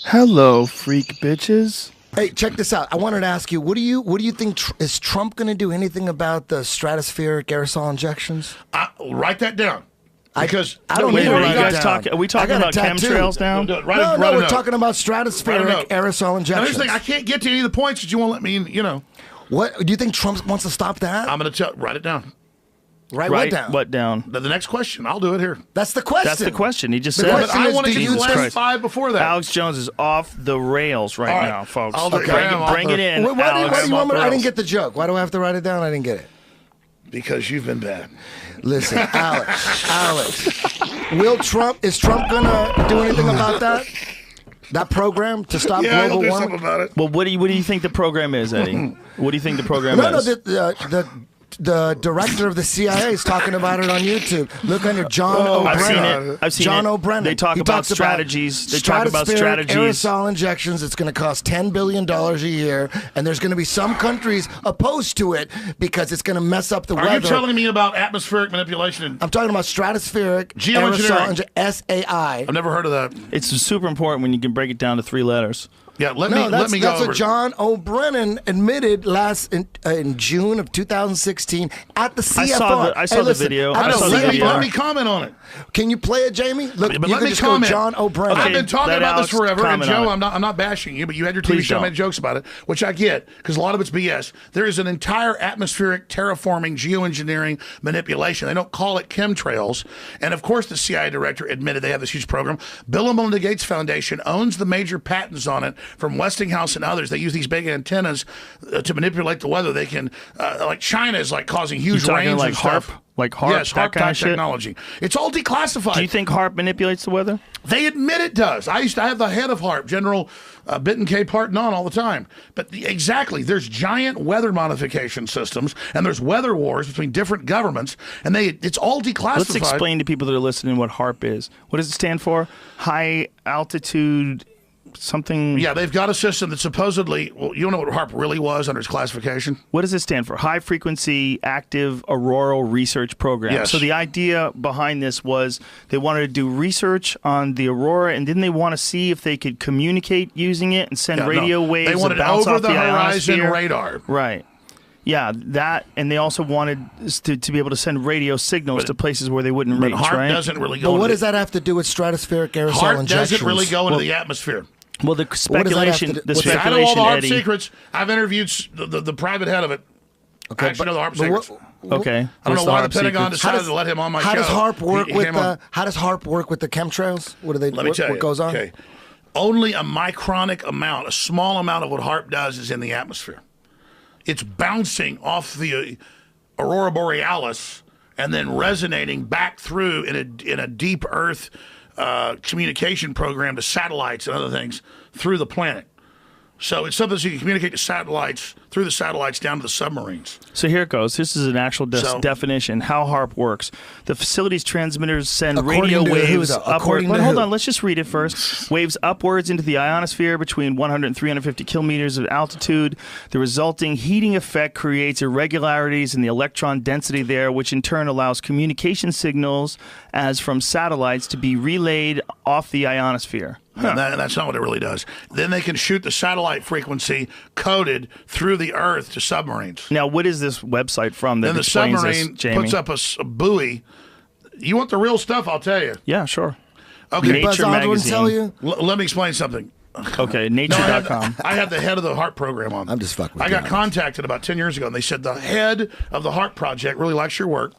Hello, freak bitches. Hey, check this out. I wanted to ask you, what do you think? Is Trump going to do anything about the stratospheric aerosol injections? Write that down. Because I don't Wait, need to are write you guys it down. talking? Are we talking about chemtrails now? No, we're talking about stratospheric aerosol Now, injections. here's the thing, I can't get to any of the points that you won't let me, What do you think Trump wants to stop that? I'm going to write it down. Write what down? What down? The next question. I'll do it here. That's the question. That's the question. He just The said. question But I is, want to do get you the last think- 5 before that. Alex Jones is off the rails right, All right. now, folks. I'll do it. Bring it in. Why do Alex. you want me? I didn't get the joke. Why do I have to write it down? I didn't get it. Because you've been bad. Listen, Alex, is Trump gonna do anything about that? That program to stop Yeah, global I'll do warming? something about it. Well, what do you think the program is, Eddie? What do you think the program is? The director of the CIA is talking about it on YouTube. Look under John O'Brennan. I've seen it. I've seen John it. O'Brennan. They talk He about talks strategies. They talk about stratospheric strategies. aerosol injections. It's going to cost $10 billion a year, and there's going to be some countries opposed to it because it's going to mess up the weather. Are you telling me about atmospheric manipulation? I'm talking about stratospheric Geoengineering. aerosol SAI. I've never heard of that. It's super important when you can break it down to 3 letters. Yeah, let That's me go over what John O'Brennan admitted in June of 2016 at the CFR. I saw the video. at I saw the video. Let me comment on it. Can you play it, Jamie? Look, But you let can me just comment. go John O'Brennan. Okay. I've been talking Let about this Alex forever, and comment Joe, on it. I'm not bashing you, but you had your TV Please show don't. made jokes about it, which I get because a lot of it's BS. There is an entire atmospheric terraforming, geoengineering manipulation. They don't call it chemtrails, and of course, the CIA director admitted they have this huge program. Bill and Melinda Gates Foundation owns the major patents on it from Westinghouse and others. They use these big antennas to manipulate the weather. They can, like China is like causing huge You talking rains like and stuff. HARP? Like HARP, yes, that HARP kind type of shit? technology. It's all declassified. Do you think HARP manipulates the weather? They admit it does. I have the head of HARP, General Bitten K. Parton, on all the time. But exactly, there's giant weather modification systems, and there's weather wars between different governments, and it's all declassified. Let's explain to people that are listening what HARP is. What does it stand for? High altitude something. Yeah, they've got a system that supposedly, well, you don't know what HARP really was under its classification? What does it stand for? High Frequency Active Auroral Research Program. Yes. So the idea behind this was they wanted to do research on the aurora, and didn't they want to see if they could communicate using it and send radio waves They wanted that bounce over off the horizon ionosphere? radar. Right. Yeah, that, and they also wanted to be able to send radio signals to places where they wouldn't reach, HARP right? doesn't really go But what into does that have to do with stratospheric aerosol HARP injections? doesn't really go into the atmosphere. Well, the speculation, to do- the what's that? I know all speculation, the HARP Eddie. secrets. I've interviewed the private head of it. Okay, I actually know the HARP but secrets. Okay. I don't know why the HARP Pentagon secrets? decided to let him on my show. How does HARP work He with came on. How does HARP work with the chemtrails? What do they? Let me tell you. What goes on? Okay. Only a micronic amount, a small amount of what HARP does is in the atmosphere. It's bouncing off the aurora borealis and then resonating back through in a deep Earth communication program to satellites and other things through the planet. So it's something so you can communicate to satellites, through the satellites down to the submarines. So here it goes. This is an actual definition, how HARP works. The facility's transmitters send radio waves upward. But hold on, let's just read it first. Waves upwards into the ionosphere between 100 and 350 kilometers of altitude. The resulting heating effect creates irregularities in the electron density there, which in turn allows communication signals as from satellites to be relayed off the ionosphere. And that's not what it really does. Then they can shoot the satellite frequency coded through the Earth to submarines. Now, what is this website from that Then the explains submarine this, Jamie? puts up a buoy. You want the real stuff, I'll tell you. Yeah, sure. Okay, Nature magazine. Tell you? Let me explain something. Okay, nature.com. I had the head of the HARP program on. I'm just fucking with I you, got Alex. contacted about 10 years ago, and they said the head of the HARP project really likes your work.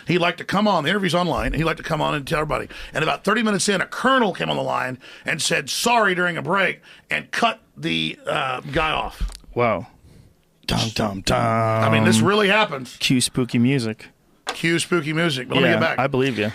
He'd like to come on. The interview's online. And he'd like to come on and tell everybody. And about 30 minutes in, a colonel came on the line and said sorry during a break and cut the guy off. Wow. Dum, dum, dum. I mean, this really happens. Cue spooky music. Cue spooky music. But let me Yeah, get back. I believe you.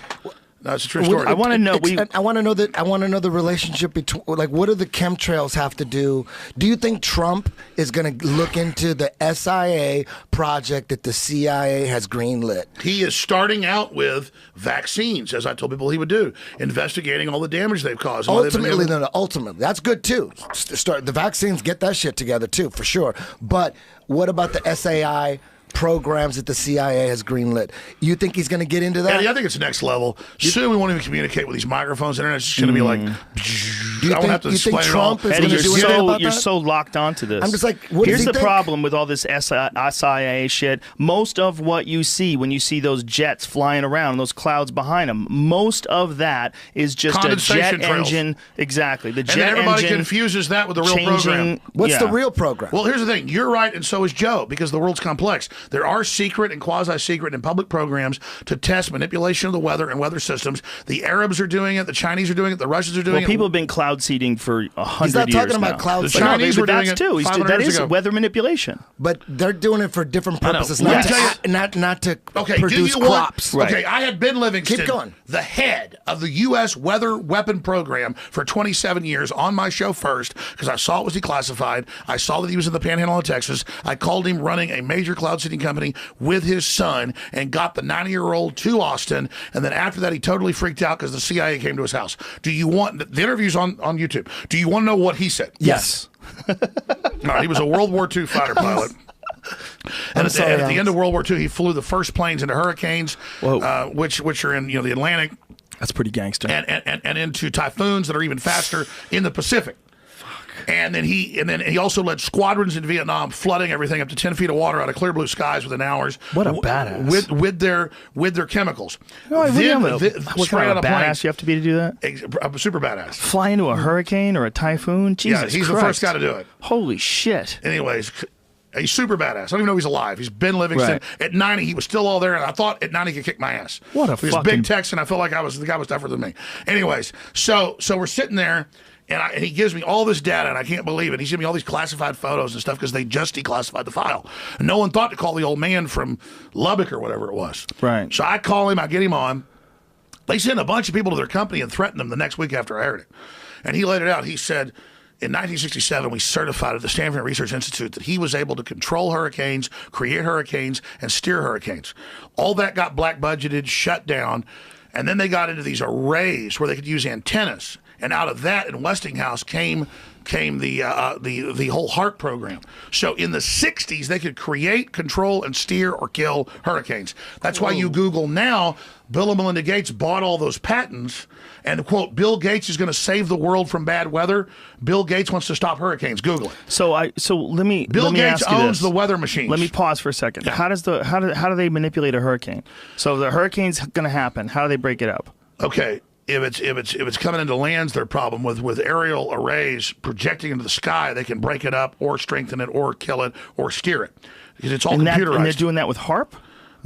That's a true story. I want to know. I want to know that. I want to know the relationship between. Like, what do the chemtrails have to do? Do you think Trump is going to look into the SIA project that the CIA has greenlit? He is starting out with vaccines, as I told people he would do, investigating all the damage they've caused. Ultimately, ultimately, that's good too. Start the vaccines, get that shit together too, for sure. But what about the SAI programs that the CIA has greenlit? You think he's going to get into that? Yeah, I think it's next level. Soon we won't even communicate with these microphones. The internet's just going to be like. Do won't have to explain it all. Eddie, you're so locked onto this. I'm just like, here's the problem with all this SIA shit. Most of what you see when you see those jets flying around, those clouds behind them, most of that is just a jet engine. Exactly. The jet and everybody engine confuses that with the real program. What's the real program? Well, here's the thing. You're right, and so is Joe, because the world's complex. There are secret and quasi-secret and public programs to test manipulation of the weather and weather systems. The Arabs are doing it. The Chinese are doing it. The Russians are doing it. People have been cloud seeding for 100 years He's not talking about cloud seeding. seeding. The Chinese were doing it too. 500 That years is ago. weather manipulation. But they're doing it for different purposes, Let not to produce crops. Okay, I had Ben Livingston, Keep going. the head of the U.S. weather weapon program for 27 years, on my show first, because I saw it was declassified. I saw that he was in the Panhandle of Texas. I called him running a major cloud seeding company with his son and got the 90-year-old to Austin. And then after that, he totally freaked out because the CIA came to his house. Do you want the interview's on YouTube? Do you want to know what he said? Yes. No, he was a World War II fighter pilot. And at the end of World War II, he flew the first planes into hurricanes, which are in the Atlantic. That's pretty gangster. And into typhoons that are even faster in the Pacific. And then he also led squadrons in Vietnam, flooding everything up to 10 feet of water out of clear blue skies within hours. What a badass! With their chemicals. What kind of a badass you have to be to do that? A super badass. Fly into a hurricane or a typhoon? Jesus Christ. He's the first guy to do it. Holy shit! Anyways. He's super badass. I don't even know he's alive. He's Ben Livingston. Right. At 90, he was still all there, and I thought at 90 he could kick my ass. What a He was big Texan. I felt like the guy was tougher than me. Anyways, so we're sitting there, and he gives me all this data, and I can't believe it. He's giving me all these classified photos and stuff because they just declassified the file. And no one thought to call the old man from Lubbock or whatever it was. Right. So I call him. I get him on. They sent a bunch of people to their company and threatened them the next week after I heard it. And he laid it out. He said, in 1967, we certified at the Stanford Research Institute that he was able to control hurricanes, create hurricanes, and steer hurricanes. All that got black budgeted, shut down, and then they got into these arrays where they could use antennas. And out of that, in Westinghouse, came the whole HARP program. So in the 60s, they could create, control, and steer or kill hurricanes. That's why you Google now, Bill and Melinda Gates bought all those patents, and, quote, Bill Gates is going to save the world from bad weather. Bill Gates wants to stop hurricanes. Google it. So let me Bill Gates ask you owns this. the weather machines. Let me pause for a second. Yeah. How do they manipulate a hurricane? So the hurricane's going to happen. How do they break it up? Okay. If it's coming into land's their problem with aerial arrays projecting into the sky, they can break it up or strengthen it or kill it or steer it because it's all computerized. And they're doing that with HARP?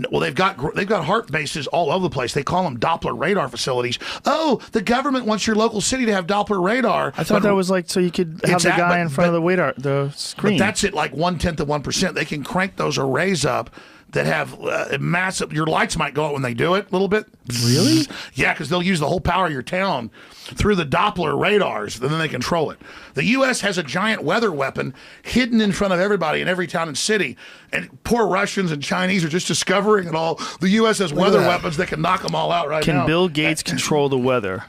Well, they've got HARP bases all over the place. They call them Doppler radar facilities. Oh, the government wants your local city to have Doppler radar. I thought that was like so you could have the guy in front of the screen. But that's at like 1/10 of 1%. They can crank those arrays up that have massive. Your lights might go out when they do it a little bit. Really? Yeah, because they'll use the whole power of your town through the Doppler radars, and then they control it. The U.S. has a giant weather weapon hidden in front of everybody in every town and city, and poor Russians and Chinese are just discovering it all. The U.S. has weather weapons that can knock them all out right now. Can Bill Gates control the weather?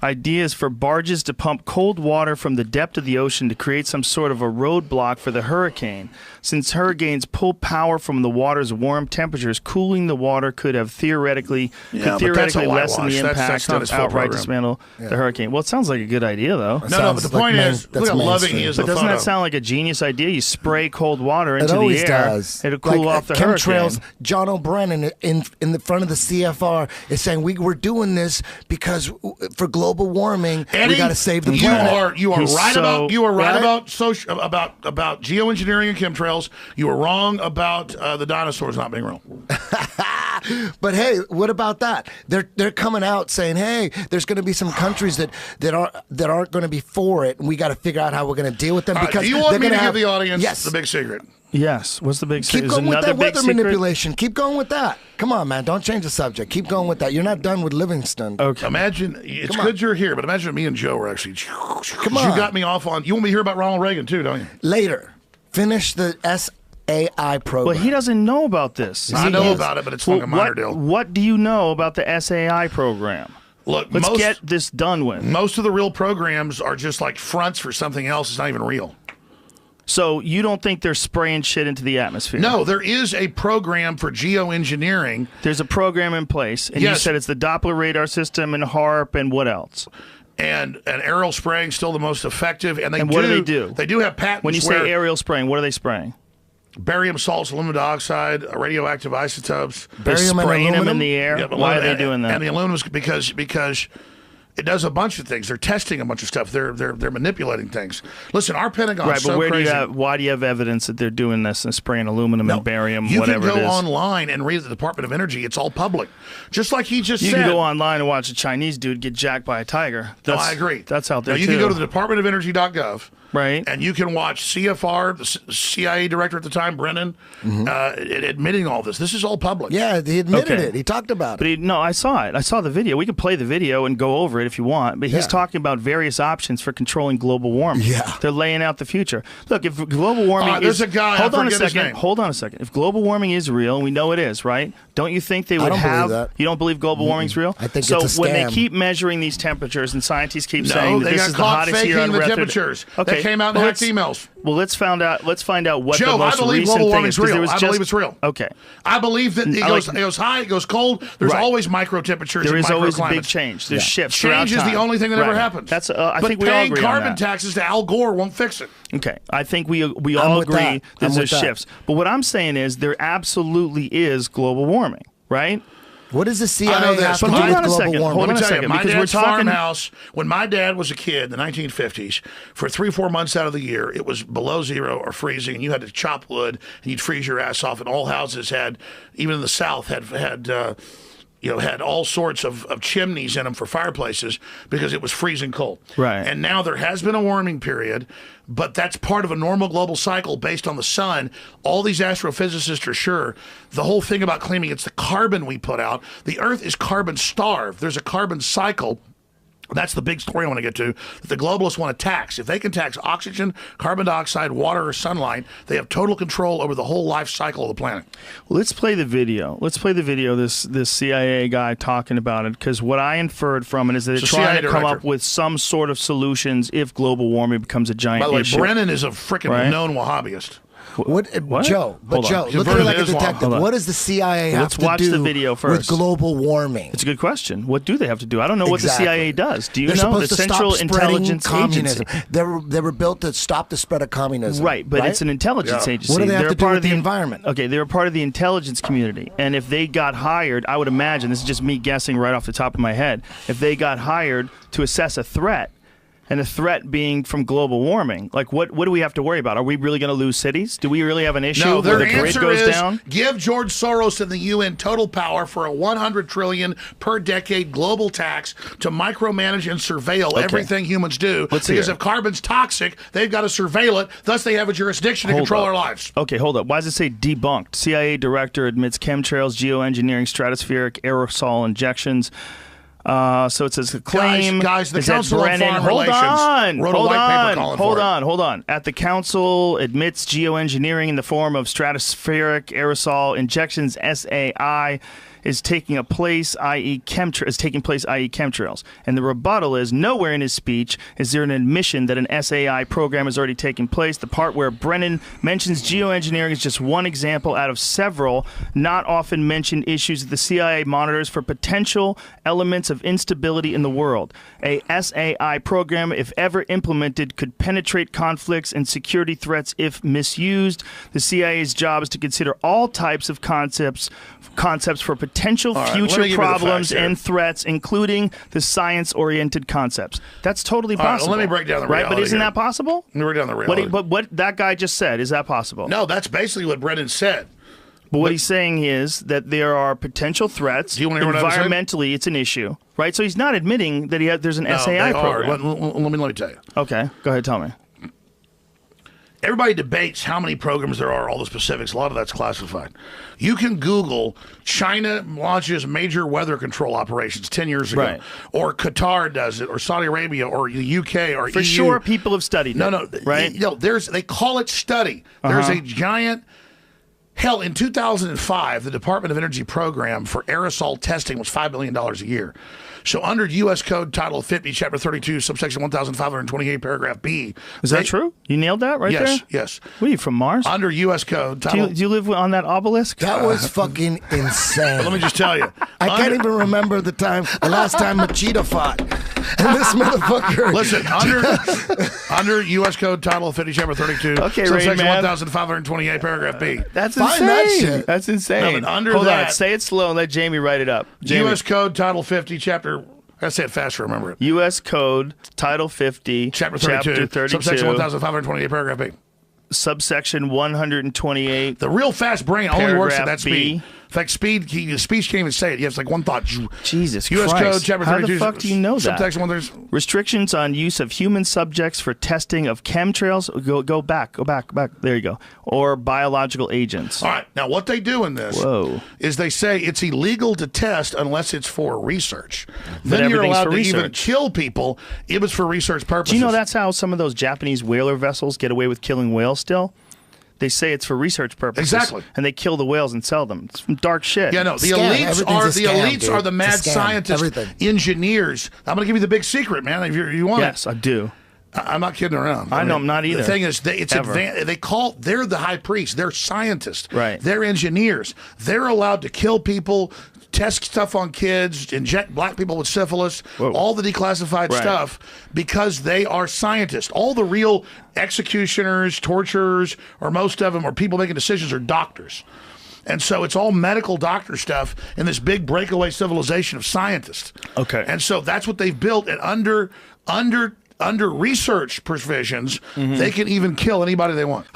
Ideas for barges to pump cold water from the depth of the ocean to create some sort of a roadblock for the hurricane. Since hurricanes pull power from the water's warm temperatures, cooling the water could have theoretically lessen the impact of outright dismantle the hurricane. Well, it sounds like a good idea, though. No, but the point is, look how loving he is. But doesn't that sound like a genius idea? You spray cold water into the air. Does. It'll cool off the Chemtrails, hurricane. John O'Brien in the front of the CFR is saying we're doing this because for global warming, Eddie, we got to save the planet. You are right about geoengineering and chemtrails. You were wrong about the dinosaurs not being real. But hey, what about that? They're coming out saying, hey, there's going to be some countries that aren't going to be for it, and we got to figure out how we're going to deal with them. Because do you want me to give the audience the big secret? Yes. What's the big secret? Keep going with that weather manipulation. Keep going with that. Come on, man. Don't change the subject. Keep going with that. You're not done with Livingston. Okay. Imagine, it's good you're here, but imagine me and Joe were actually. Come on. You got me off on. You want me to hear about Ronald Reagan too, don't you? Later. Finish the SAI program. Well, he doesn't know about this. I know about it, but it's like a minor deal. What do you know about the SAI program? Look, let's get this done with. Most of the real programs are just like fronts for something else. It's not even real. So you don't think they're spraying shit into the atmosphere? No, there is a program for geoengineering. There's a program in place, and you said it's the Doppler radar system and HARP and what else? And aerial spraying still the most effective. And what do they do? They do have patents. When you say aerial spraying, what are they spraying? Barium salts, aluminum dioxide, radioactive isotopes. Barium and spraying aluminum? them in the air. Yeah, Why are they doing that? And the aluminum is because it does a bunch of things. They're testing a bunch of stuff. They're manipulating things. Listen, our Pentagon right, but crazy. Why do you have evidence that they're doing this and spraying aluminum and barium, whatever it is? You can go online and read the Department of Energy. It's all public. Just like he just said. You can go online and watch a Chinese dude get jacked by a tiger. I agree. That's out there, you can go to the departmentofernergy.gov. Right. And you can watch CFR, the CIA director at the time, Brennan, admitting all this. This is all public. Yeah, he admitted it. He talked about it. No, I saw it. I saw the video. We could play the video and go over it if you want. But he's talking about various options for controlling global warming. Yeah. They're laying out the future. Look, if global warming there's a guy, Hold on a second. If global warming is real, and we know it is, right? Don't you think they would have... Believe that. You don't believe global warming's real? I think so. It's a scam. When they keep measuring these temperatures and scientists keep saying that this is the hottest year on record. Temperatures. Okay. They came out and hacked emails. Well, let's find out what Joe, the most I believe recent global thing warming's is. real. I believe it's real. Okay. I believe that it goes high, it goes cold. There's always micro temperatures. There and is always a big microclimates. change. There's shifts. Change is the only thing that ever happens. That's I think we all agree But paying carbon on that. taxes to Al Gore won't fix it. Okay, I think we all agree that there's shifts. But what I'm saying is there absolutely is global warming, right? What does the CIA have to do Hold with on a global second. warming? Let me tell you, my because dad's we're talking farmhouse, when my dad was a kid in the 1950s, for 3-4 months out of the year, it was below zero or freezing, and you had to chop wood, and you'd freeze your ass off, and all houses had, even in the South, had all sorts of chimneys in them for fireplaces because it was freezing cold. Right. And now there has been a warming period, but that's part of a normal global cycle based on the sun. All these astrophysicists are sure. The whole thing about claiming it's the carbon we put out, the Earth is carbon starved. There's a carbon cycle. That's the big story I want to get to, that the globalists want to tax. If they can tax oxygen, carbon dioxide, water, or sunlight, they have total control over the whole life cycle of the planet. Well, let's play the video. This CIA guy talking about it, because what I inferred from it is that they're trying to come up with some sort of solutions if global warming becomes a giant issue. By the way, Brennan is a freaking known Wahhabist. What? Joe, look at you like a detective. What does the CIA have to do watch the video first. with global warming? It's a good question. What do they have to do? I don't know what the CIA does. Do you They're know? supposed The to Central stop Intelligence communism. Agency. They were built to stop the spread of communism. Right, but it's an intelligence agency. What do they have They're to do part with of the environment? Okay, they're part of the intelligence community. And if they got hired, I would imagine, this is just me guessing right off the top of my head, if they got hired to assess a threat, and the threat being from global warming, like what do we have to worry about? Are we really going to lose cities? Do we really have an issue where the grid goes down? Give George Soros and the UN total power for a $100 trillion per decade global tax to micromanage and surveil everything humans do. Because if carbon's toxic, they've got to surveil it. Thus, they have a jurisdiction to control our lives. Okay, hold up. Why does it say debunked? CIA director admits chemtrails, geoengineering, stratospheric aerosol injections. So it says the claim. Guys, the Council of Foreign Relations wrote a white paper calling for it. Hold on. At the council admits geoengineering in the form of stratospheric aerosol injections, SAI, is taking place, i.e. chemtrails. And the rebuttal is, nowhere in his speech is there an admission that an SAI program has already taken place. The part where Brennan mentions geoengineering is just one example out of several not often mentioned issues that the CIA monitors for potential elements of instability in the world. A SAI program, if ever implemented, could penetrate conflicts and security threats if misused. The CIA's job is to consider all types of concepts for potential future problems and threats, including the science-oriented concepts. That's totally possible. Let me break down the reality. Right, but isn't that possible? Let me break down the reality. But what that guy just said, is that possible? No, that's basically what Brennan said. But what he's saying is that there are potential threats. Do you want to hear what I'm saying? Environmentally, it's an issue, right? So he's not admitting that there's an SAI program. Let me tell you. Okay, go ahead, tell me. Everybody debates how many programs there are, all the specifics. A lot of that's classified. You can Google China launches major weather control operations 10 years ago. Right. Or Qatar does it, or Saudi Arabia, or the UK, or EU. For sure, people have studied it. Right? They call it study. There's a giant... Hell, in 2005, the Department of Energy program for aerosol testing was $5 billion a year. So under U.S. Code Title 50, Chapter 32, subsection 1528, paragraph B. Is that true? You nailed that right there? Yes, yes. What are you, from Mars? Under U.S. Code Title... Do you live on that obelisk? That was fucking insane. Let me just tell you. I can't even remember the last time Machida fought. And this motherfucker... Listen, under U.S. Code Title 50, Chapter 32, subsection 1528, paragraph B. That's insane. That's insane. No, under Hold that, on. Say it slow and let Jamie write it up. Jamie. U.S. Code Title 50, Chapter... I gotta say it faster, remember it. U.S. Code Title 50, Chapter 32, subsection 1528, paragraph B. Subsection 128. The real fast brain only works at that B. speed. In fact, speech can't even say it. You have like one thought. Jesus U.S. Christ. Code, Chapter 32. How the fuck do you know that? Subsection 130. Restrictions on use of human subjects for testing of chemtrails. Go back. There you go. Or biological agents. All right. Now, what they do in this is they say it's illegal to test unless it's for research. Then you're allowed to even kill people if it's for research purposes. Do you know that's how some of those Japanese whaler vessels get away with killing whales still? They say it's for research purposes. Exactly. And they kill the whales and sell them. It's some dark shit. Yeah, no. The elites are the mad scientists, engineers. I'm going to give you the big secret, man, if you want it. Yes, I do. I'm not kidding around. I know I'm not either. The thing is, they're the high priests. They're scientists. Right. They're engineers. They're allowed to kill people, test stuff on kids, inject black people with syphilis, all the declassified stuff, because they are scientists. All the real executioners, torturers, or most of them, or people making decisions, are doctors. And so it's all medical doctor stuff in this big breakaway civilization of scientists. Okay. And so that's what they've built. And under research provisions, they can even kill anybody they want.